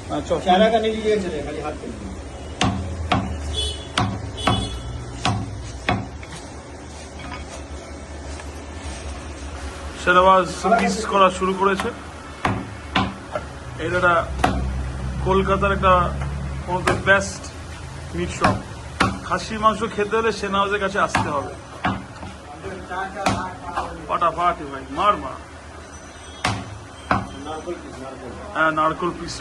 चारा का नहीं लीजिए चले खाली हाथ पे শেহনাজ পিস করা শুরু করেছে। এটা কলকাতার একটা বেস্ট মিট শপ। খাসির মাংস খেতে হলে শেহনাজের কাছে আসতে হবে। ফাটাফাটি ভাই, মার মার। হ্যাঁ, নারকোল পিস।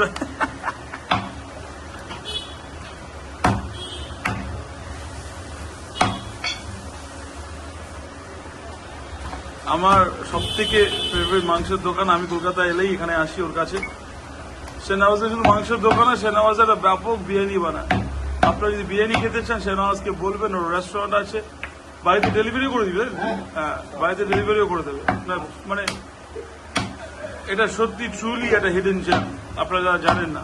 আমার সব থেকে ফেভারিট মাংসের দোকান, আমি কলকাতা এলেই এখানে আসি ওর কাছে। শেহনাজের শুধু মাংসের দোকানে, শেহনাজের একটা ব্যাপক বিরিয়ানি বানায়। আপনারা যদি বিরিয়ানি খেতে চান শেহনাজকে বলবেন, ওর রেস্টুরেন্ট আছে, বাড়িতে ডেলিভারি করে দিবে। হ্যাঁ, বাড়িতে ডেলিভারিও করে দেবে। মানে এটা সত্যি ট্রুলি একটা হিডেন জেম, আপনারা যারা জানেন না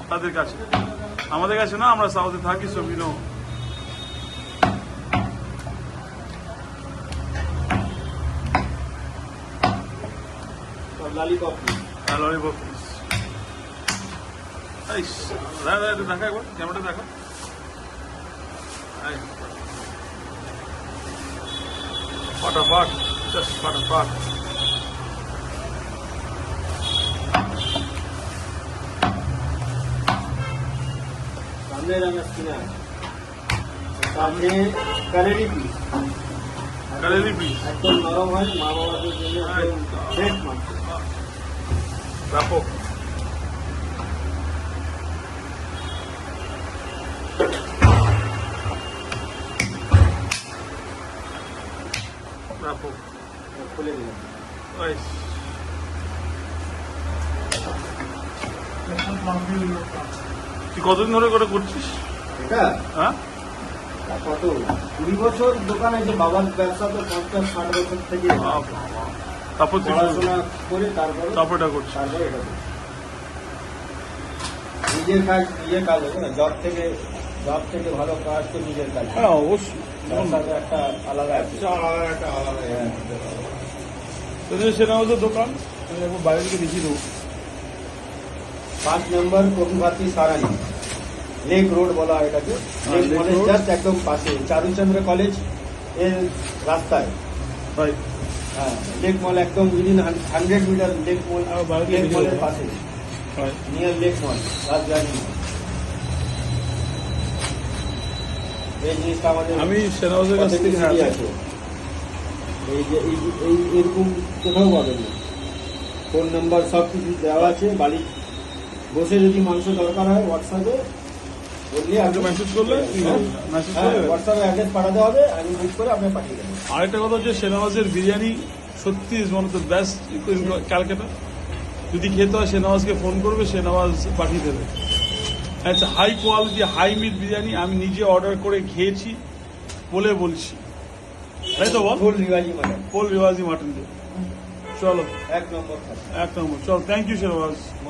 তাদের কাছে। আমাদের কাছে না, আমরা সাউথে থাকি, so we know. Lollipop lollipop piece. দেখা একবার ক্যামেরাটা দেখা। फटाफट, जस्ट फटाफट। सामने रंगा स्किना सामने करेली पीस करेली पीस एकदम नरम है। মা বাবাদের জন্য একদম ফ্রেশ মাংস। ব্যাপক। ব্যাপক খুলে দিলাম। তুই কতদিন ধরে করে করছিস এটা? হ্যাঁ, কত 20 বছর দোকান আছে। বাবার ব্যবসা তো 50-60 বছর থেকে। তারপর তুই পড়াশোনা করে তারপর এটা করছিস। তারপরে এটা করি। নিজের কাজ হবে না। জব থেকে ভালো কাজ তো নিজের কাজ। হ্যাঁ, অবশ্যই। ব্যবসাতে একটা আলাদা আছে। শেহনাজের দোকান বাইরে থেকে দেখিয়ে দেবো। 5 নম্বর কপিভাতি সারানি লেক রোড বলা হয় এটাকে। লেক মলের জাস্ট একদম পাশে, চারুচন্দ্র কলেজ এর রাস্তায়। রাইট। হ্যাঁ, লেক মল একদম উইদিন 100 মিটার। লেক মলের পাশে, নিয়ার লেক মল, রাজধানী। এই জিনিসটা আমাদের আমি শেহনাজের কাছ থেকে আছে। এই যে এরকম কোথাও পাবেন না। ফোন নাম্বার সব কিছু দেওয়া আছে। বাড়ি বসে যদি মাংস দরকার হয় হোয়াটসঅ্যাপে বললে আপনি মেসেজ করলে হোয়াটসঅ্যাপে অ্যাড্রেস পাঠাতে হবে, আমি বুক করে আপনি পাঠিয়ে দেবেন। আরেকটা কথা হচ্ছে, শেহনাজের বিরিয়ানি সত্যি is one of the best in Calcutta. যদি খেতে হয় শেহনাজকে ফোন করবে, শেহনাজ পাঠিয়ে দেবে। আচ্ছা, high quality high meat biryani আমি নিজে অর্ডার করে খেয়েছি বলে বলছি, তাই তো বল? ফুল রিওয়াজি মানে ফুল রিওয়াজি মাটন দিয়ে। চলো, এক নম্বর। এক নম্বর। চলো, থ্যাংক ইউ শেহনাজ।